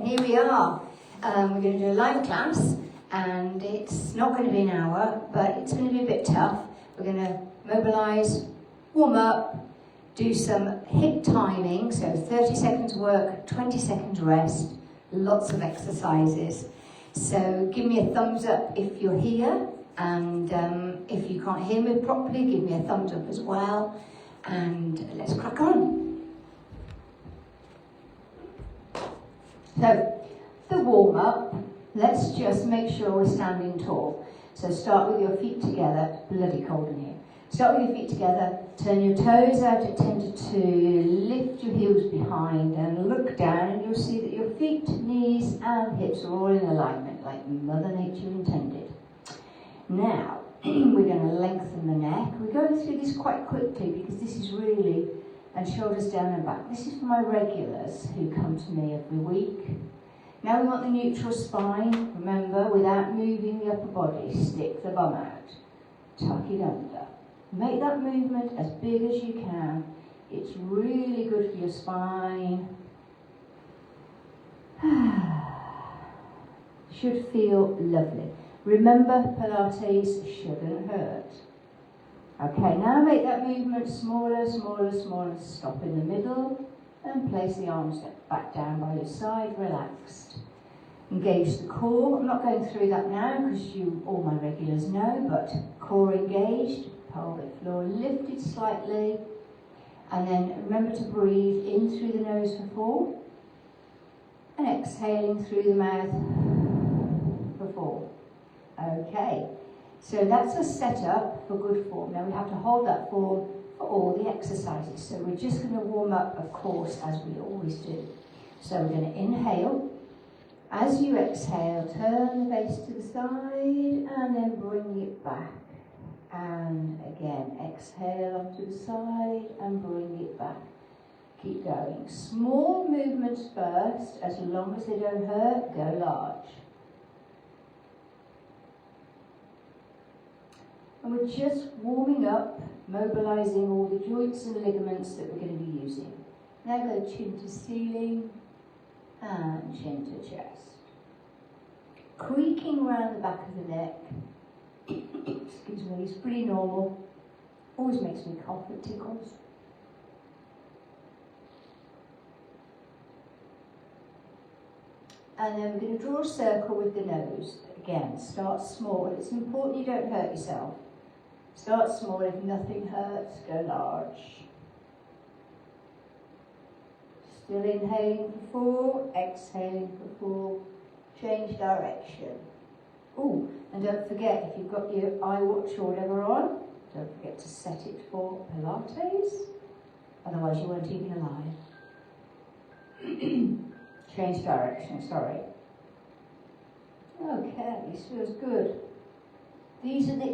here we are. We're going to do a live class, and it's not going to be an hour, but it's going to be a bit tough. We're going to mobilise, warm up, do some hip timing, so 30 seconds work, 20 seconds rest, lots of exercises. So give me a thumbs up if you're here, and if you can't hear me properly, give me a thumbs up as well, and let's crack on. So, the warm-up, let's just make sure we're standing tall. So start with your feet together, bloody cold in here. Start with your feet together, turn your toes out at 10 to 2, lift your heels behind and look down, and you'll see that your feet, knees and hips are all in alignment like Mother Nature intended. Now, we're going to lengthen the neck. We're going through this quite quickly because this is really, and shoulders down and back. This is for my regulars who come to me every week. Now we want the neutral spine. Remember, without moving the upper body, stick the bum out. Tuck it under. Make that movement as big as you can. It's really good for your spine. Should feel lovely. Remember, Pilates shouldn't hurt. Okay, now make that movement smaller, smaller, smaller. Stop in the middle and place the arms back down by your side, relaxed. Engage the core. I'm not going through that now because you, all my regulars know, but core engaged, pelvic floor lifted slightly, and then remember to breathe in through the nose for 4, and exhaling through the mouth for 4. Okay, so that's a setup for good form. Now we have to hold that form for all the exercises. So we're just going to warm up, of course, as we always do. So we're going to inhale. As you exhale, turn the face to the side and then bring it back. And again, exhale off to the side and bring it back. Keep going. Small movements first, as long as they don't hurt, go large. And we're just warming up, mobilising all the joints and ligaments that we're going to be using. Now go chin to ceiling and chin to chest. Creaking around the back of the neck. Excuse me, it's pretty normal. Always makes me cough, it tickles. And then we're going to draw a circle with the nose. Again, start small. It's important you don't hurt yourself. Start small. If nothing hurts, go large. Still inhaling for 4, exhaling for 4. Change direction. Oh, and don't forget, if you've got your iWatch or whatever on, don't forget to set it for Pilates. Otherwise you won't even alive. Change direction, sorry. Okay, this feels good.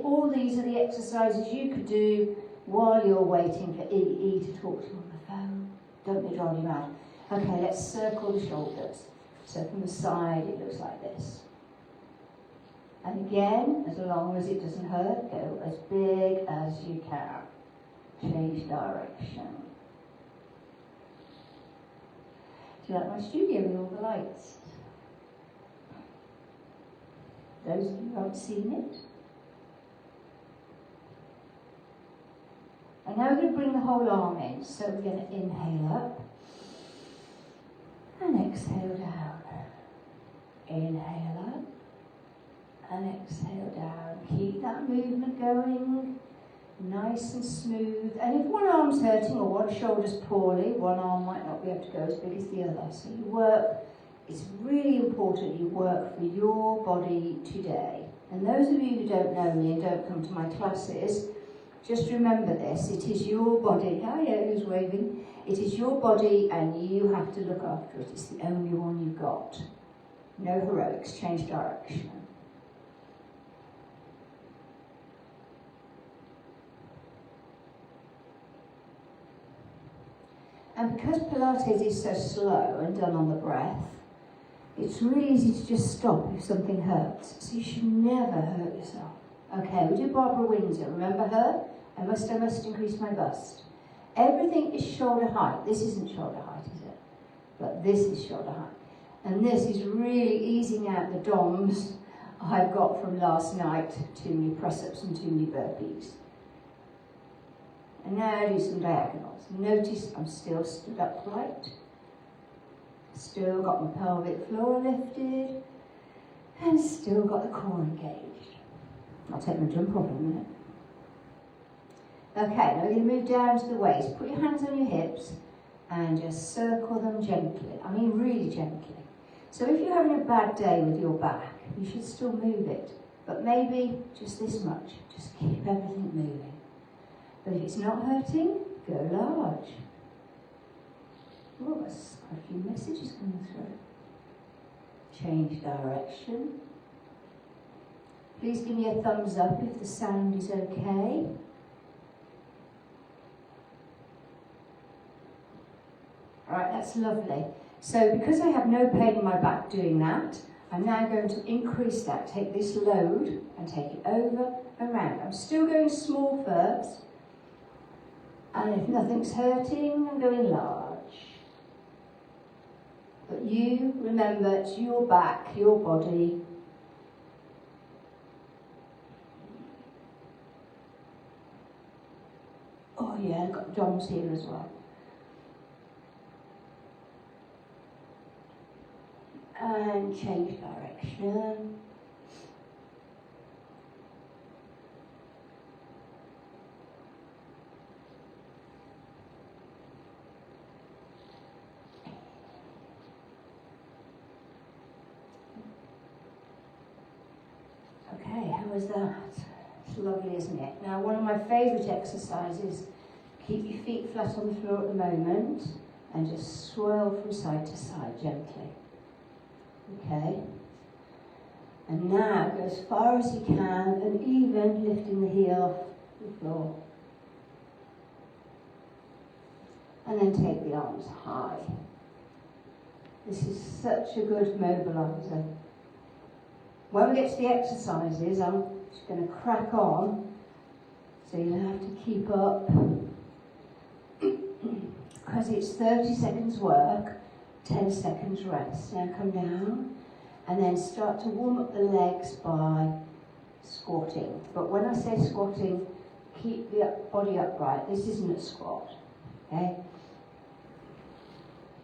All these are the exercises you could do while you're waiting for EE to talk to you on the phone. Don't be driving you mad. Okay, let's circle the shoulders. So from the side, it looks like this. And again, as long as it doesn't hurt, go as big as you can. Change direction. Do you like my studio with all the lights? Those of you who haven't seen it. And now we're going to bring the whole arm in. So we're going to inhale up and exhale down. Inhale up and exhale down. Keep that movement going, nice and smooth. And if one arm's hurting or one shoulder's poorly, one arm might not be able to go as big as the other. So you work, it's really important you work for your body today. And those of you who don't know me and don't come to my classes, just remember this, it is your body. Hiya, who's waving? It is your body and you have to look after it. It's the only one you've got. No heroics, change direction. And because Pilates is so slow and done on the breath, it's really easy to just stop if something hurts. So you should never hurt yourself. Okay, we do Barbara Windsor. Remember her? I must increase my bust. Everything is shoulder height. This isn't shoulder height, is it? But this is shoulder height. And this is really easing out the DOMs I've got from last night. Too many press-ups and too many burpees. And now do some diagonals. Notice I'm still stood upright. Still got my pelvic floor lifted. And still got the core engaged. I'll take my jump off in a minute. Okay, now we're going to move down to the waist. Put your hands on your hips and just circle them gently. I mean really gently. So if you're having a bad day with your back, you should still move it. But maybe just this much. Just keep everything moving. But if it's not hurting, go large. Oh, there's quite a few messages coming through. Change direction. Please give me a thumbs up if the sound is okay. Alright, that's lovely. So because I have no pain in my back doing that, I'm now going to increase that. Take this load and take it over and round. I'm still going small first. And if nothing's hurting, I'm going large. But you, remember, it's your back, your body. Oh yeah, I've got DOMs here as well. And change direction. Okay, how was that? It's lovely, isn't it? Now, one of my favourite exercises, keep your feet flat on the floor at the moment and just swirl from side to side gently. Okay? And now go as far as you can and even lifting the heel off the floor. And then take the arms high. This is such a good mobiliser. When we get to the exercises, I'm just going to crack on, so you'll have to keep up, because it's 30 seconds work, 10 seconds rest. Now come down, and then start to warm up the legs by squatting. But when I say squatting, keep the body upright. This isn't a squat, okay?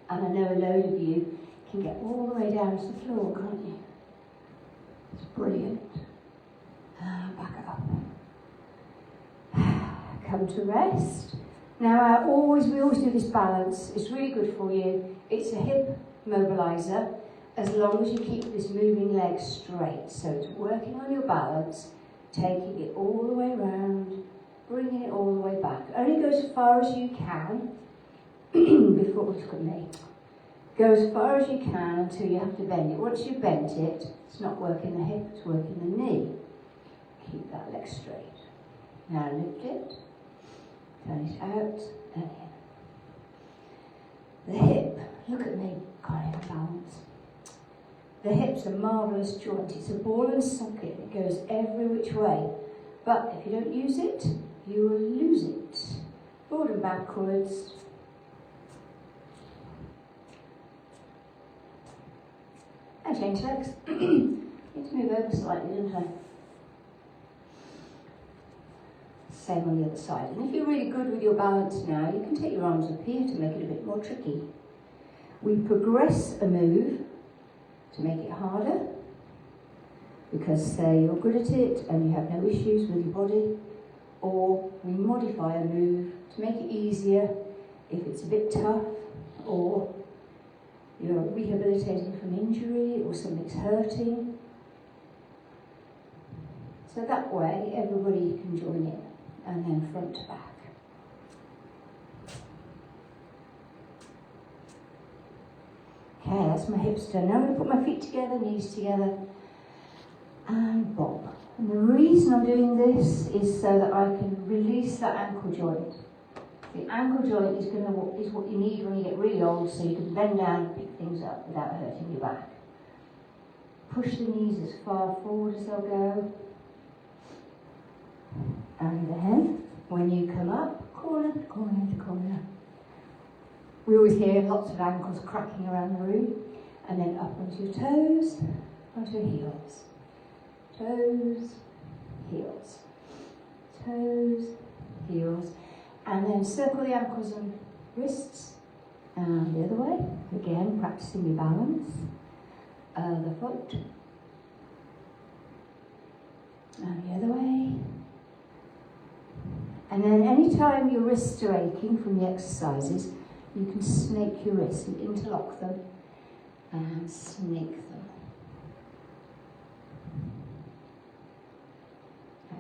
And I know a load of you can get all the way down to the floor, can't you? It's brilliant. Back up. Come to rest. Now, we always do this balance. It's really good for you. It's a hip mobiliser, as long as you keep this moving leg straight. So it's working on your balance, taking it all the way around, bringing it all the way back. Only go as far as you can before, look at me. Go as far as you can until you have to bend it. Once you've bent it, it's not working the hip, it's working the knee. Keep that leg straight. Now lift it, turn it out, and in. The hip, look at me, can't even balance. The hip's a marvellous joint. It's a ball and socket. It goes every which way. But if you don't use it, you will lose it. Forward and backwards. And change legs. Need to move over slightly, don't I? Same on the other side. And if you're really good with your balance now, you can take your arms up here to make it a bit more tricky. We progress a move to make it harder, because say you're good at it and you have no issues with your body, or we modify a move to make it easier if it's a bit tough, or you're rehabilitating from injury, or something's hurting. So that way everybody can join in, and then front to back. Okay, that's my hips done. Now I'm going to put my feet together, knees together, and bob. And the reason I'm doing this is so that I can release that ankle joint. The ankle joint is what you need when you get really old, so you can bend down and pick things up without hurting your back. Push the knees as far forward as they'll go. And then, when you come up, corner to corner to corner. We always hear lots of ankles cracking around the room. And then up onto your toes, onto your heels. Toes, heels. Toes, heels. And then circle the ankles and wrists. And the other way. Again, practicing your balance. The foot. And the other way. And then anytime your wrists are aching from the exercises, you can snake your wrists. You interlock them and snake them.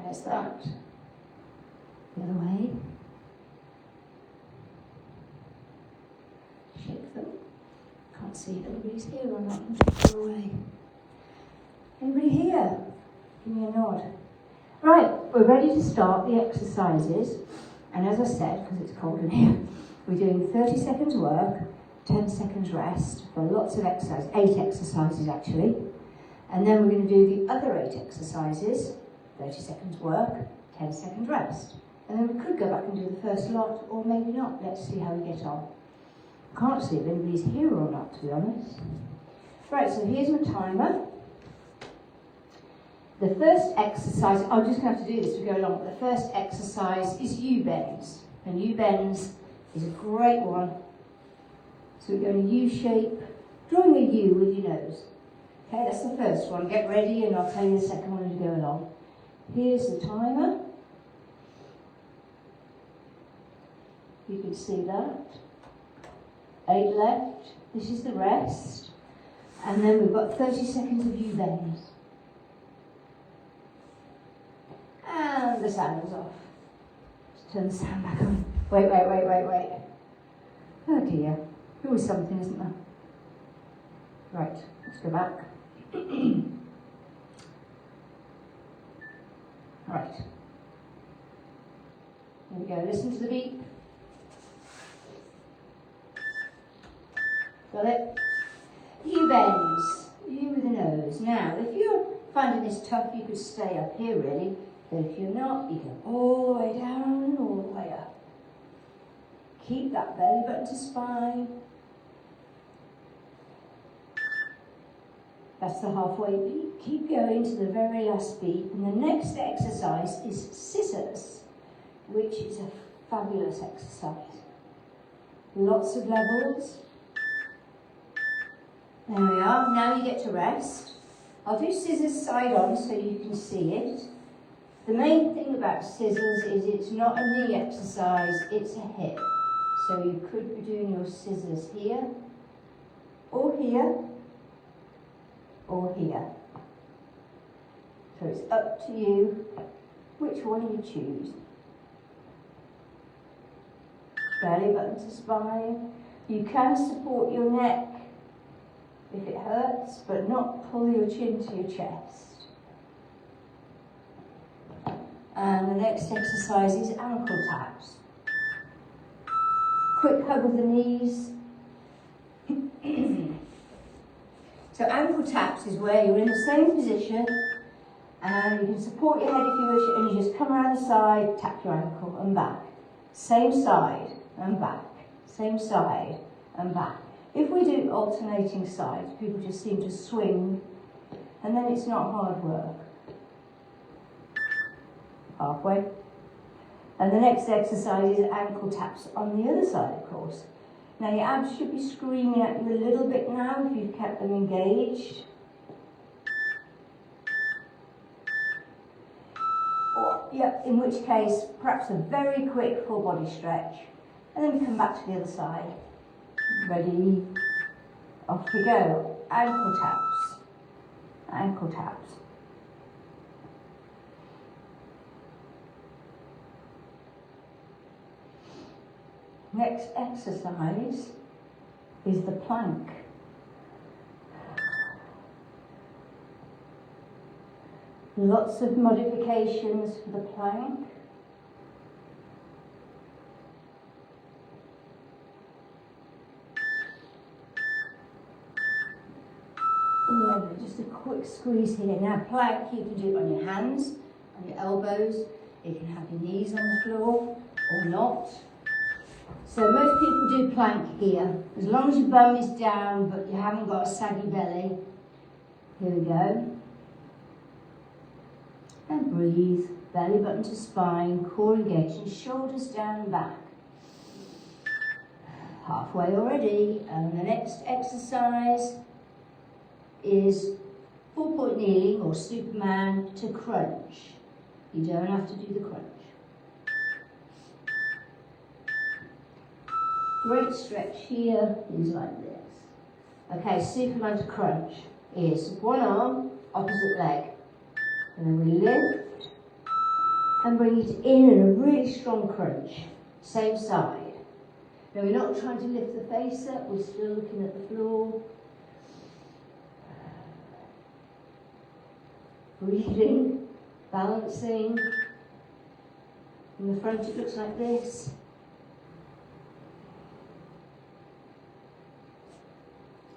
There's that. The other way. Shake them. Can't see if anybody's here or not. I'm just far away. Anybody here? Give me a nod. Right, we're ready to start the exercises. And as I said, because it's cold in here, we're doing 30 seconds work, 10 seconds rest for lots of exercises, 8 exercises actually. And then we're going to do the other 8 exercises, 30 seconds work, 10 seconds rest. And then we could go back and do the first lot, or maybe not. Let's see how we get on. Can't see if anybody's here or not, to be honest. Right, so here's my timer. The first exercise, I'm just going to have to do this to go along, but the first exercise is U-bends. And U-bends is a great one. So we're going to U-shape, drawing a U with your nose. Okay, that's the first one. Get ready and I'll tell you the second one as we go along. Here's the timer. You can see that. 8 left. This is the rest. And then we've got 30 seconds of U-bends. And the sound is off. Let's turn the sound back on. Wait. Oh dear. Always something, isn't there? Right, let's go back. Right. Here we go. Listen to the beep. Got it? U-bends. U with the nose. Now, if you're finding this tough, you could stay up here really. But if you're not, you go all the way down and all the way up. Keep that belly button to spine. That's the halfway beat. Keep going to the very last beat. And the next exercise is scissors, which is a fabulous exercise. Lots of levels. There we are. Now you get to rest. I'll do scissors side on so you can see it. The main thing about scissors is it's not a knee exercise, it's a hip. So you could be doing your scissors here, or here, or here. So it's up to you which one you choose. Belly button to spine. You can support your neck if it hurts, but not pull your chin to your chest. And the next exercise is ankle taps. Quick hug of the knees. So ankle taps is where you're in the same position and you can support your head if you wish, and you just come around the side, tap your ankle and back. Same side and back. Same side and back. If we do alternating sides, people just seem to swing and then it's not hard work. Halfway. And the next exercise is ankle taps on the other side, of course. Now your abs should be screaming at you a little bit now if you've kept them engaged. Or, yeah, in which case, perhaps a very quick full body stretch. And then we come back to the other side. Ready? Off we go. Ankle taps. Ankle taps. Next exercise is the plank. Lots of modifications for the plank. Just a quick squeeze here. Now plank, you can do it on your hands, on your elbows. You can have your knees on the floor or not. So most people do plank here. As long as your bum is down but you haven't got a saggy belly. Here we go. And breathe. Belly button to spine, core engaged, and shoulders down and back. Halfway already. And the next exercise is 4-point kneeling or Superman to crunch. You don't have to do the crunch. Great stretch here is like this. Okay, Superman to crunch is one arm, opposite leg. And then we lift and bring it in a really strong crunch. Same side. Now we're not trying to lift the face up, we're still looking at the floor. Breathing, balancing. In the front it looks like this.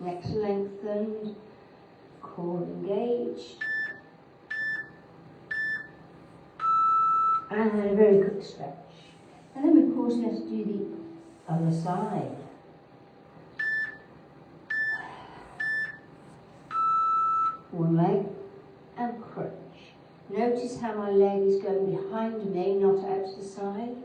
Neck lengthened, core engaged. And a very good stretch. And then of course we have to do the other side. One leg and crunch. Notice how my leg is going behind me, not out to the side.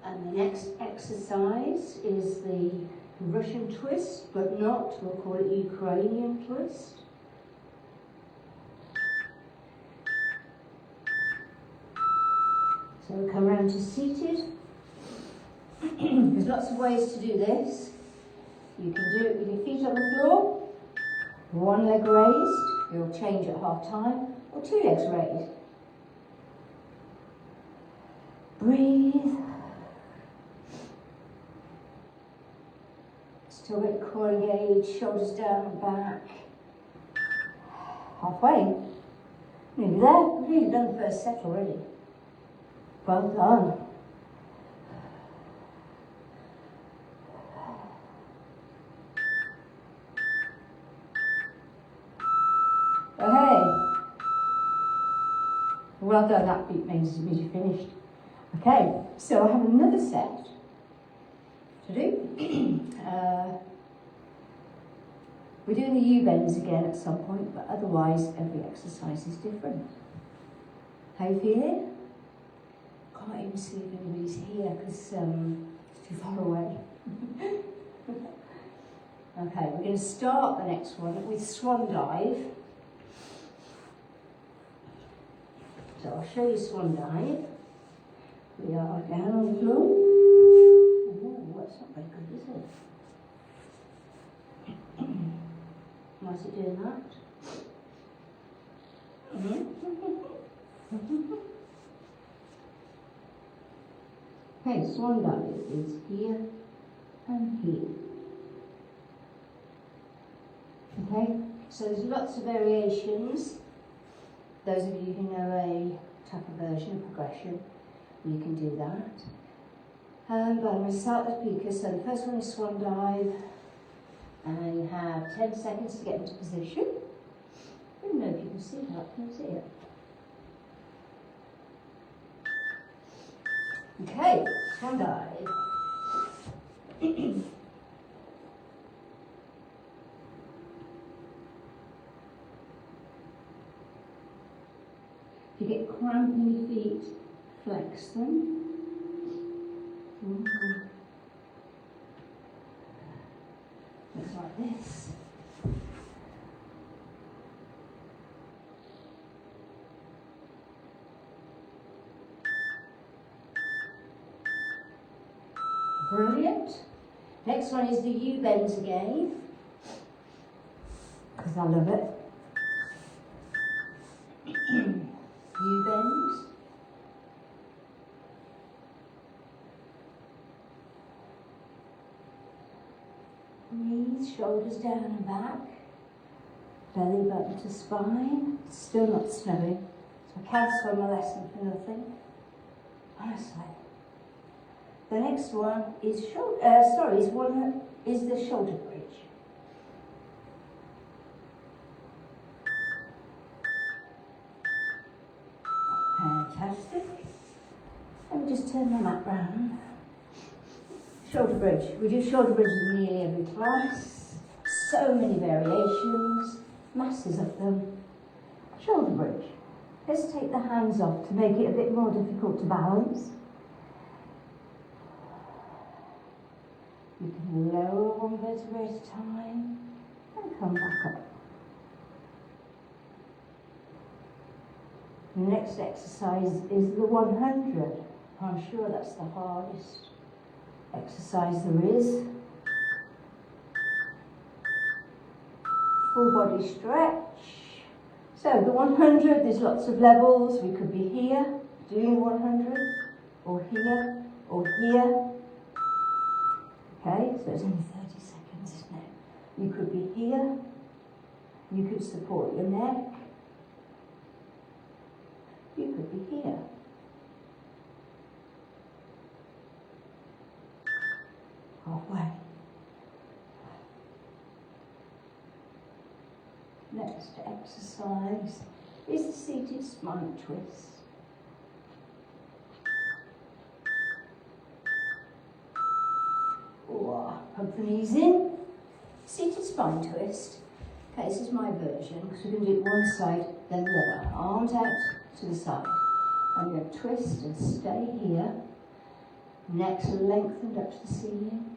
And the next exercise is the Russian twist, but not, we'll call it Ukrainian twist. So we'll come around to seated. There's lots of ways to do this. You can do it with your feet on the floor, one leg raised, you'll change at half time, or two legs raised. Breathe. Still get core engaged, shoulders down and back. Halfway. Nearly there. We've really done the first set already. Well done. Oh, hey. Well done, that beat means you're finished. Okay, so I have another set to do. We're doing the U-bends again at some point, but otherwise every exercise is different. How you feeling? Can't even see if anybody's here because it's too far away. Okay, we're going to start the next one with swan dive. So I'll show you swan dive. We are down on the floor. Oh, that's not very good, is it? Why is it doing that? Okay, swan dive is here and here. Okay, so there's lots of variations. Those of you who know a tougher version of progression, you can do that. But I'm going to start the speaker. So the first one is swan dive. And you have 10 seconds to get into position. I don't know if you can see that. Can you see it? Okay, swan dive. If you get cramp in your feet, flex them. Looks like this. Brilliant. Next one is the U-bends again, because I love it. U-bends. Knees, shoulders down and back. Belly button to spine. Still not snowing. So I cancel my lesson for nothing. Honestly. The next one is is the shoulder bridge. Fantastic. Let me just turn the mat round. Shoulder bridge. We do shoulder bridge in nearly every class. So many variations, masses of them. Shoulder bridge. Let's take the hands off to make it a bit more difficult to balance. You can lower one vertebrae at a time and come back up. The next exercise is the 100. I'm sure that's the hardest exercise there is. Full body stretch. So the 100, there's lots of levels. We could be here doing 100, or here, or here. Okay, so it's only 30 seconds, isn't it? You could be here. You could support your neck. You could be here. Halfway. Next exercise is the seated spine twist. Hug the knees in. Seated spine twist. Okay, this is my version because we're going to do it one side, then the other. Arms out to the side. I'm going to twist and stay here. Neck lengthened up to the ceiling.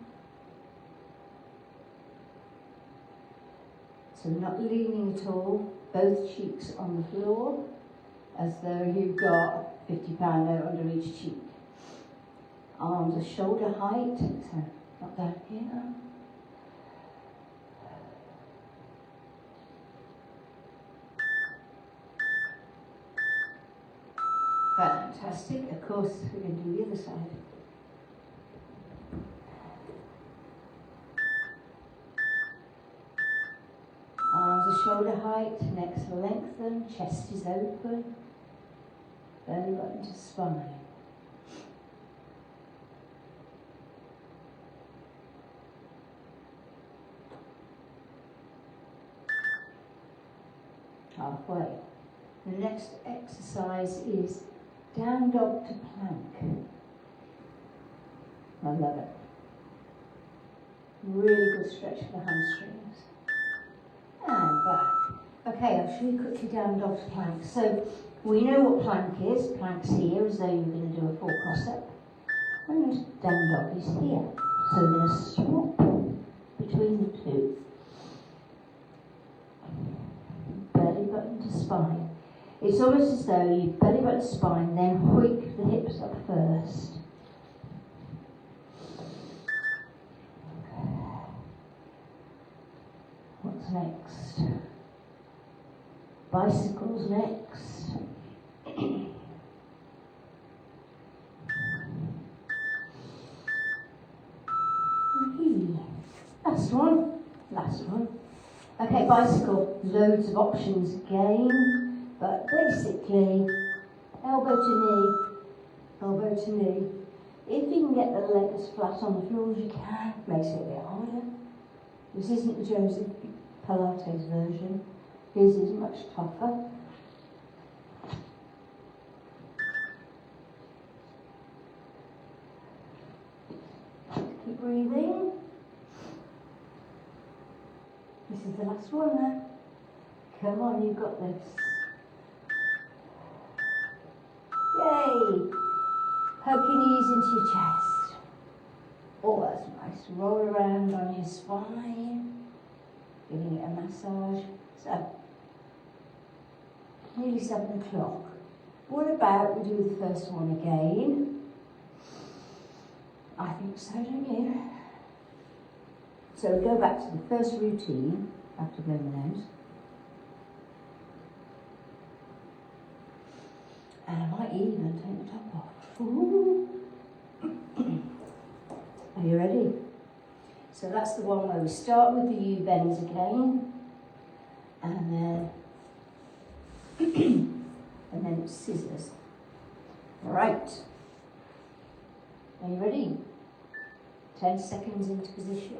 So not leaning at all. Both cheeks on the floor, as though you've got £50 note under each cheek. Arms are shoulder height, so not down here. Fantastic. Of course, we're going to do the other side. Arms are shoulder height, neck's lengthened, chest is open, belly button to spine. Halfway. The next exercise is down dog to plank. I love it. Really good stretch for the hamstrings. And back. Okay, I'll show you quickly down dog to plank. So we know what plank is. Plank's here, as though you're going to do a full cross-up. And down dog is here. So we're going to swap between the two. Belly button to spine. It's almost as though you belly button to spine, then hoik the hips up first. What's next? Bicycles next. Last one. Last one. Okay, bicycle. Loads of options again, but basically elbow to knee. If you can get the leg as flat on the floor as you can, makes it a bit harder. This isn't the Joseph Pilates version. His is much tougher. Keep breathing. This is the last one now. Come on, you've got this. Yay! Poke your knees into your chest. Oh, that's nice. Roll around on your spine, giving it a massage. So, nearly 7 o'clock. What about we do the first one again? I think so, don't you? So go back to the first routine after blowing the nose. And I might even take the top off. Ooh. Are you ready? So that's the one where we start with the U bends again. And then and then scissors. Right. Are you ready? 10 seconds into position.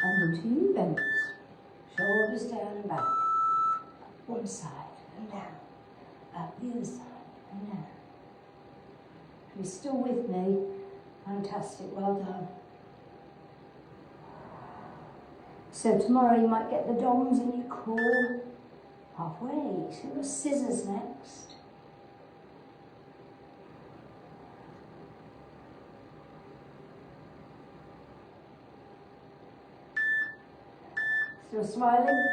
And into U bends. Shoulders down and back. one side and down, up the other side and down. If you're still with me, fantastic, well done. So tomorrow you might get the DOMs in your core halfway. So we've got scissors next. Still smiling?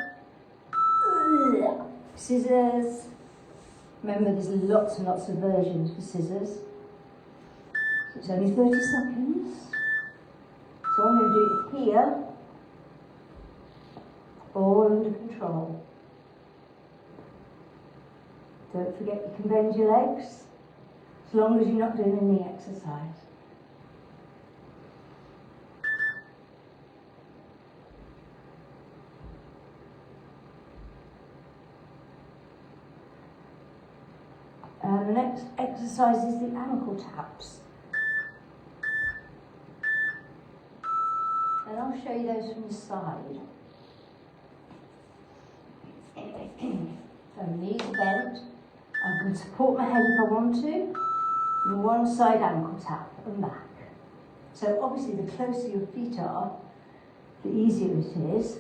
Scissors. Remember, there's lots and lots of versions for scissors. So it's only 30 seconds. So I'm going to do it here, all under control. Don't forget you can bend your legs, as long as you're not doing a knee exercise. The next exercise is the ankle taps. And I'll show you those from the side. So knees are bent. I can support my head if I want to. And one side ankle tap and back. So obviously the closer your feet are, the easier it is.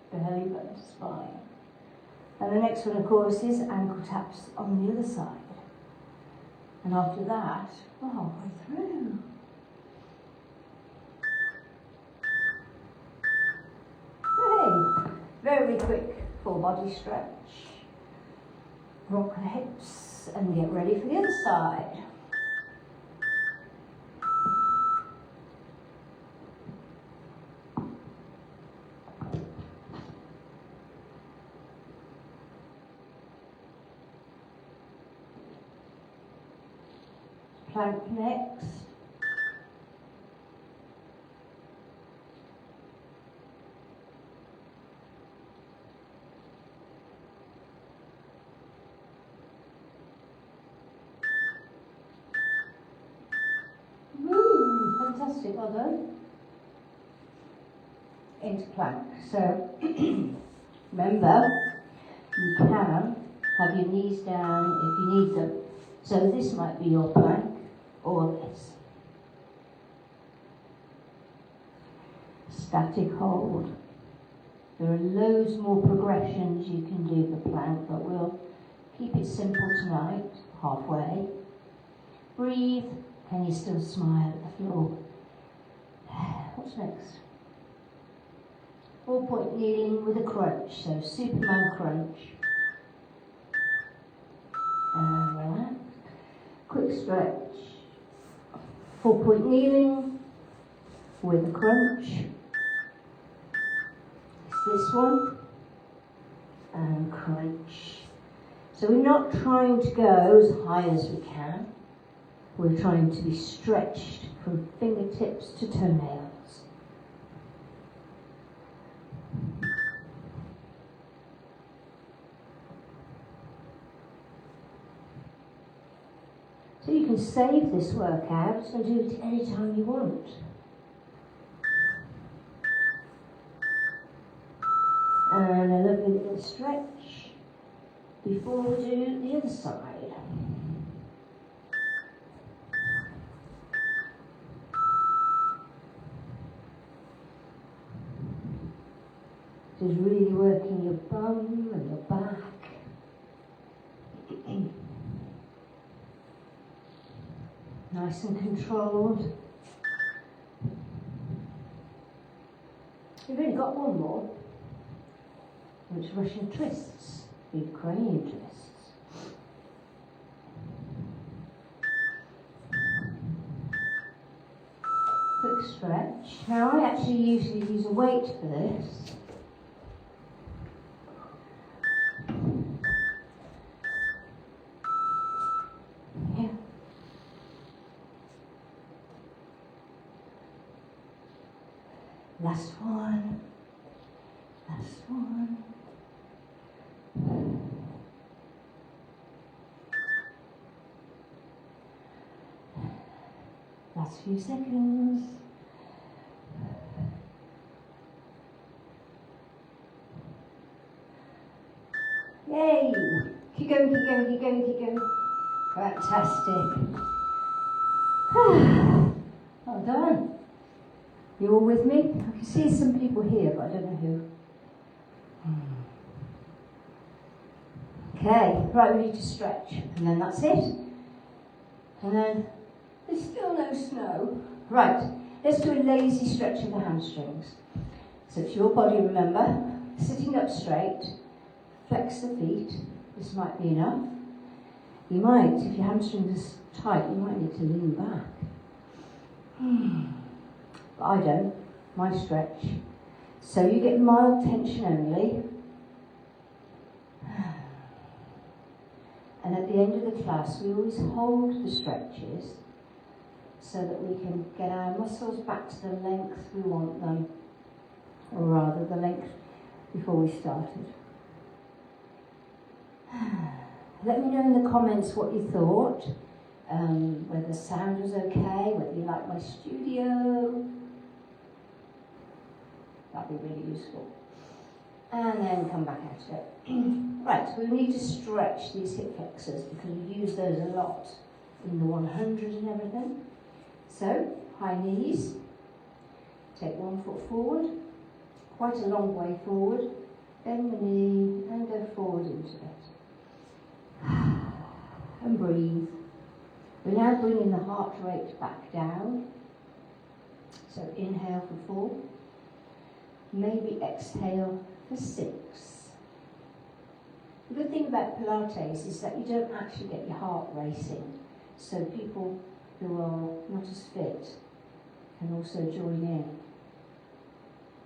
Belly button to spine. And the next one, of course, is ankle taps on the other side. And after that, we're halfway through. Hey, very quick full body stretch. Rock the hips and get ready for the other side. Plank next. Woo, fantastic, well done. Into plank. So remember, you can have your knees down if you need them. So this might be your plank. Or this. Static hold. There are loads more progressions you can do the plank, but we'll keep it simple tonight, halfway. Breathe. Can you still smile at the floor? What's next? 4-point kneeling with a crunch, so Superman crunch. And relax. Quick stretch. 4-point kneeling with a crunch. It's this one. And crunch. So we're not trying to go as high as we can. We're trying to be stretched from fingertips to toenails. So you can save this workout and do it anytime you want. And a lovely little stretch before we do the other side. Just really working your bum and your back. Nice and controlled. We've only got one more, which is Russian twists, Ukrainian twists. Quick stretch. Now I actually usually use a weight for this. Last one. Last one. Last few seconds. Yay! Keep going, keep going, keep going, keep going. Fantastic. Well done. You all with me? I can see some people here, but I don't know who. Okay, right, we need to stretch. And then that's it. And then there's still no snow. Right, let's do a lazy stretch of the hamstrings. So it's your body, remember, sitting up straight, flex the feet. This might be enough. You might, if your hamstrings are tight, you might need to lean back. But I don't. My stretch. So you get mild tension only. And at the end of the class, we always hold the stretches so that we can get our muscles back to the length we want them, or rather the length before we started. Let me know in the comments what you thought, whether the sound was okay, whether you like my studio. That'd be really useful. And then come back at it. Right, so we need to stretch these hip flexors because we use those a lot in the 100 and everything. So, high knees, take 1 foot forward, quite a long way forward, bend the knee and go forward into it. And breathe. We're now bringing the heart rate back down. So inhale for 4, maybe exhale for 6. The good thing about Pilates is that you don't actually get your heart racing. So people who are not as fit can also join in.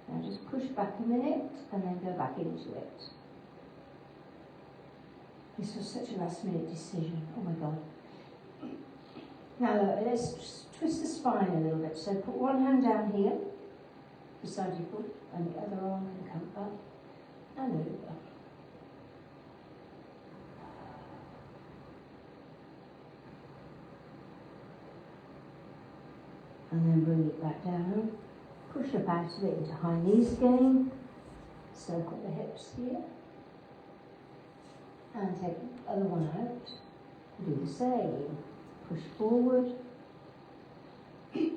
Now just push back a minute and then go back into it. This was such a last minute decision. Oh my God. Now look, let's just twist the spine a little bit. So put one hand down here beside your foot and the other arm can come up and over. And then bring it back down. Push up out of it into high knees again. Circle the hips here. And take the other one out. Do the same. Push forward. It's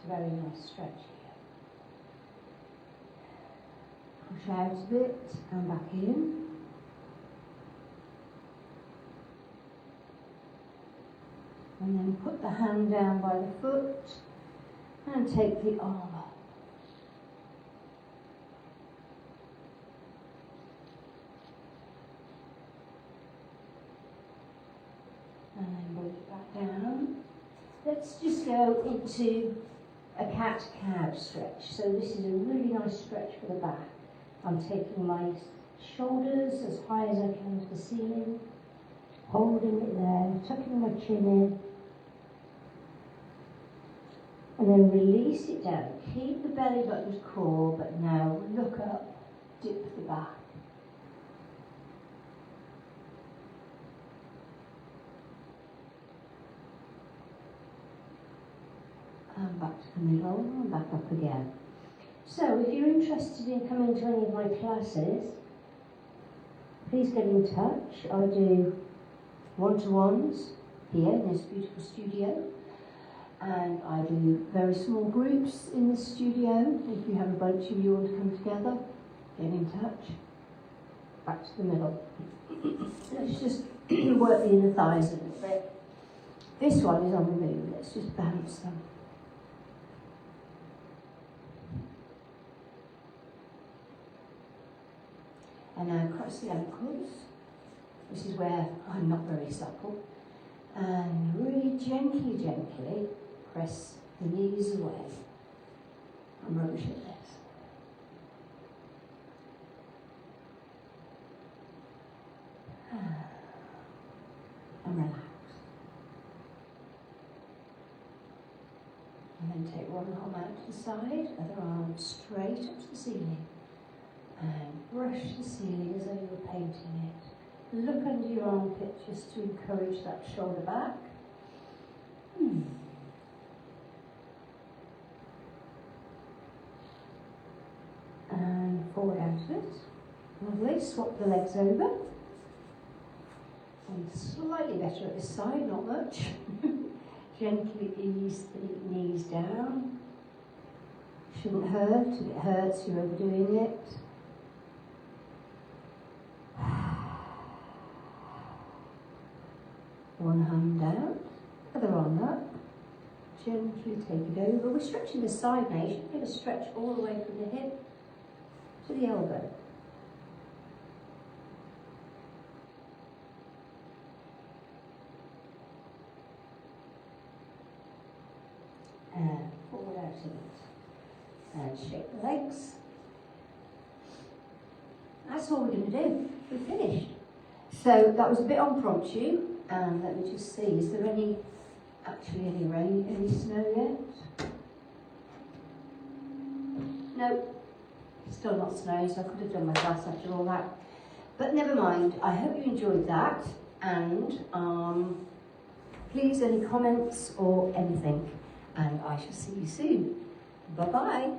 a very nice stretch here. Push out a bit and back in. And then put the hand down by the foot and take the arm up. And then bring it back down. Let's just go into a cat-cow stretch. So this is a really nice stretch for the back. I'm taking my shoulders as high as I can to the ceiling, holding it there, tucking my chin in, and then release it down. Keep the belly button core, but now look up, dip the back. And back to the middle, and back up again. So if you're interested in coming to any of my classes, please get in touch. I do one-to-ones here in this beautiful studio, and I do very small groups in the studio. If you have a bunch of you want to come together, get in touch. Back to the middle. Let's just work the inner thighs a little bit. This one is on the move. Let's just balance them. And now cross the ankles. This is where I'm not very supple. And really gently, gently press the knees away. I'm rubbish at this. And relax. And then take one arm out to the side, other arm straight up to the ceiling. And brush the ceiling as though you were painting it. Look under your armpit just to encourage that shoulder back. And forward out of it. Lovely. Swap the legs over. And slightly better at this side, not much. Gently ease the knees down. Shouldn't hurt. If it hurts, you're overdoing it. One hand down, other arm up. Gently take it over. We're stretching the side now. You should get a stretch all the way from the hip to the elbow. And forward out of it. And shake the legs. That's all we're going to do. We're finished. So that was a bit impromptu. And let me just see, is there any rain, any snow yet? No, still not snowing, so I could have done my class after all that. But never mind, I hope you enjoyed that. And please, any comments or anything. And I shall see you soon. Bye-bye.